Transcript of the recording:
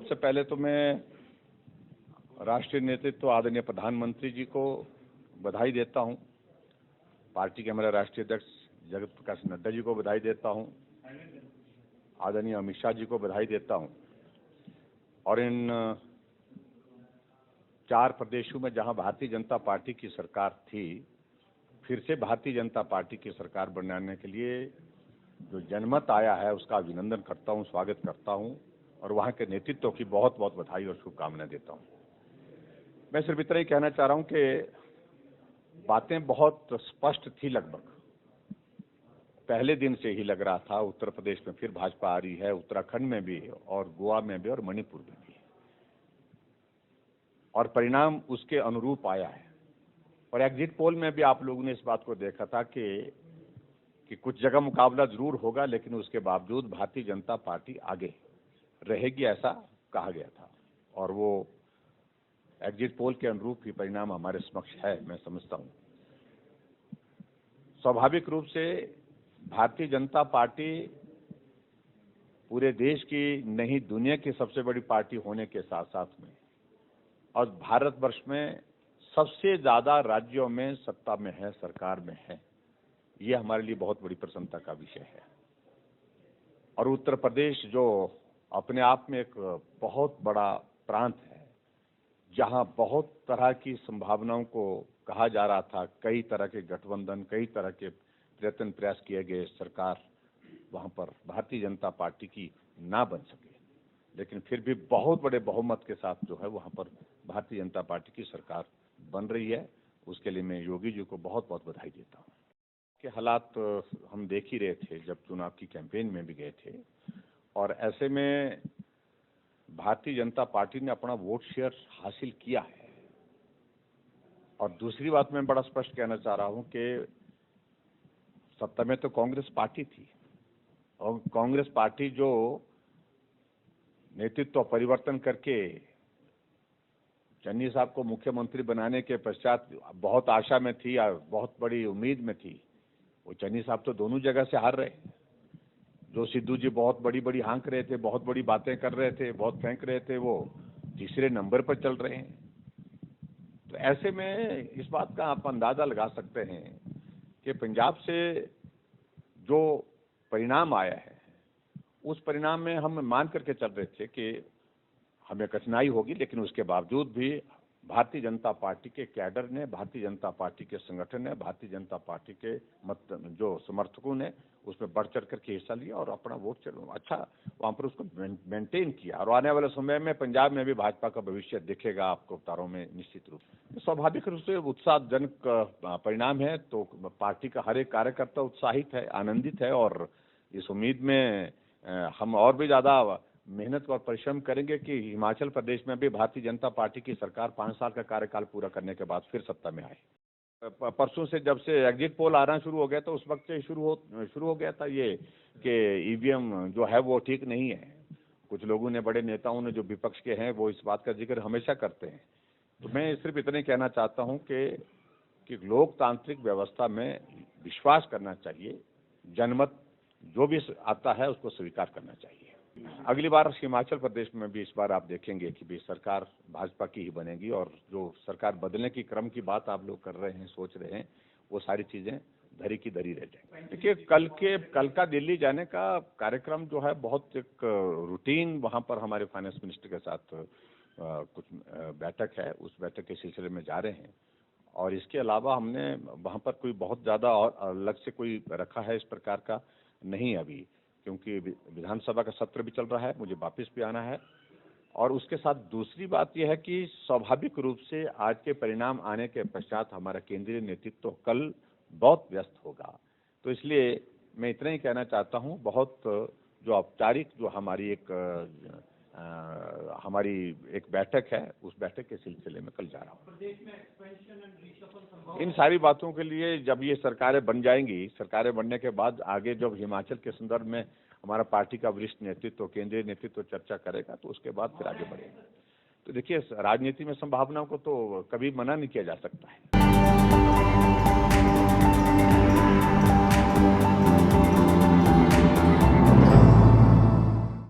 सबसे पहले तो मैं राष्ट्रीय नेतृत्व आदरणीय प्रधानमंत्री जी को बधाई देता हूं। पार्टी के हमारे राष्ट्रीय अध्यक्ष जगत प्रकाश नड्डा जी को बधाई देता हूं। आदरणीय अमित शाह जी को बधाई देता हूं। और इन 4 प्रदेशों में जहां भारतीय जनता पार्टी की सरकार थी, फिर से भारतीय जनता पार्टी की सरकार बनाने के लिए जो जनमत आया है उसका अभिनंदन करता हूं, स्वागत करता हूं और वहां के नेतृत्व की बहुत बहुत बधाई और शुभकामनाएं देता हूं। मैं सिर्फ इतना ही कहना चाह रहा हूं कि बातें बहुत स्पष्ट थी। लगभग पहले दिन से ही लग रहा था उत्तर प्रदेश में फिर भाजपा आ रही है, उत्तराखंड में भी और गोवा में भी और मणिपुर में भी, और परिणाम उसके अनुरूप आया है। और एग्जिट पोल में भी आप लोगों ने इस बात को देखा था कि कुछ जगह मुकाबला जरूर होगा, लेकिन उसके बावजूद भारतीय जनता पार्टी आगे रहेगी, ऐसा कहा गया था। और वो एग्जिट पोल के अनुरूप ही परिणाम हमारे समक्ष है, मैं समझता हूं। स्वाभाविक रूप से भारतीय जनता पार्टी पूरे देश की नहीं दुनिया की सबसे बड़ी पार्टी होने के साथ साथ में और भारतवर्ष में सबसे ज्यादा राज्यों में सत्ता में है, सरकार में है, ये हमारे लिए बहुत बड़ी प्रसन्नता का विषय है। और उत्तर प्रदेश जो अपने आप में एक बहुत बड़ा प्रांत है, जहां बहुत तरह की संभावनाओं को कहा जा रहा था, कई तरह के गठबंधन, कई तरह के प्रयत्न प्रयास किए गए, सरकार वहां पर भारतीय जनता पार्टी की ना बन सके, लेकिन फिर भी बहुत बड़े बहुमत के साथ जो है वहां पर भारतीय जनता पार्टी की सरकार बन रही है। उसके लिए मैं योगी जी को बहुत बहुत बधाई देता हूं। के हालात हम देख ही रहे थे जब चुनाव की कैंपेन में भी गए थे, और ऐसे में भारतीय जनता पार्टी ने अपना वोट शेयर हासिल किया है। और दूसरी बात मैं बड़ा स्पष्ट कहना चाह रहा हूं कि सत्ता में तो कांग्रेस पार्टी थी, और कांग्रेस पार्टी जो नेतृत्व परिवर्तन करके चन्नी साहब को मुख्यमंत्री बनाने के पश्चात बहुत आशा में थी, बहुत बड़ी उम्मीद में थी। वो चन्नी साहब तो दोनों जगह से हार रहे। जो सिद्धू जी बहुत बड़ी बड़ी हाँक रहे थे, बहुत बड़ी बातें कर रहे थे, बहुत फेंक रहे थे, वो तीसरे नंबर पर चल रहे हैं। तो ऐसे में इस बात का आप अंदाजा लगा सकते हैं कि पंजाब से जो परिणाम आया है, उस परिणाम में हम मान करके चल रहे थे कि हमें कठिनाई होगी, लेकिन उसके बावजूद भी भारतीय जनता पार्टी के कैडर ने, भारतीय जनता पार्टी के संगठन ने, भारतीय जनता पार्टी के जो समर्थकों ने उसमें बढ़ चढ़ करके हिस्सा लिया और अपना वोट अच्छा वहां पर उसको मेंटेन किया। और आने वाले समय में पंजाब में भी भाजपा का भविष्य दिखेगा आपको अवतारों में निश्चित रूप से। स्वाभाविक रूप से उत्साहजनक परिणाम है, तो पार्टी का हर एक कार्यकर्ता उत्साहित है, आनंदित है, और इस उम्मीद में हम और भी ज्यादा मेहनत और परिश्रम करेंगे कि हिमाचल प्रदेश में भी भारतीय जनता पार्टी की सरकार 5 साल का कार्यकाल पूरा करने के बाद फिर सत्ता में आए। परसों से जब से एग्जिट पोल आना शुरू हो गया तो उस वक्त से शुरू हो गया था ये कि ईवीएम जो है वो ठीक नहीं है। कुछ लोगों ने, बड़े नेताओं ने जो विपक्ष के हैं, वो इस बात का जिक्र हमेशा करते हैं। तो मैं सिर्फ इतना ही कहना चाहता हूं कि लोकतांत्रिक व्यवस्था में विश्वास करना चाहिए, जनमत जो भी आता है उसको स्वीकार करना चाहिए। अगली बार हिमाचल प्रदेश में भी इस बार आप देखेंगे कि भी सरकार भाजपा की ही बनेगी, और जो सरकार बदलने की क्रम की बात आप लोग कर रहे हैं, सोच रहे हैं, वो सारी चीजें धरी की धरी रह जाएंगी। देखिए, कल का दिल्ली जाने का कार्यक्रम जो है बहुत एक रूटीन, वहां पर हमारे फाइनेंस मिनिस्टर के साथ कुछ बैठक है, उस बैठक के सिलसिले में जा रहे हैं। और इसके अलावा हमने वहां पर कोई बहुत ज्यादा और अलग से कोई रखा है इस प्रकार का नहीं अभी, क्योंकि विधानसभा का सत्र भी चल रहा है, मुझे वापस भी आना है। और उसके साथ दूसरी बात यह है कि स्वाभाविक रूप से आज के परिणाम आने के पश्चात हमारा केंद्रीय नेतृत्व कल बहुत व्यस्त होगा। तो इसलिए मैं इतना ही कहना चाहता हूं, बहुत जो औपचारिक जो हमारी एक बैठक है, उस बैठक के सिलसिले में कल जा रहा हूं। इन सारी बातों के लिए जब ये सरकारें बन जाएंगी, सरकारें बनने के बाद आगे जब हिमाचल के संदर्भ में हमारा पार्टी का वरिष्ठ नेतृत्व, केंद्रीय नेतृत्व चर्चा करेगा, तो उसके बाद फिर आगे बढ़ेगा। तो देखिए, राजनीति में संभावनाओं को तो कभी मना नहीं किया जा सकता है।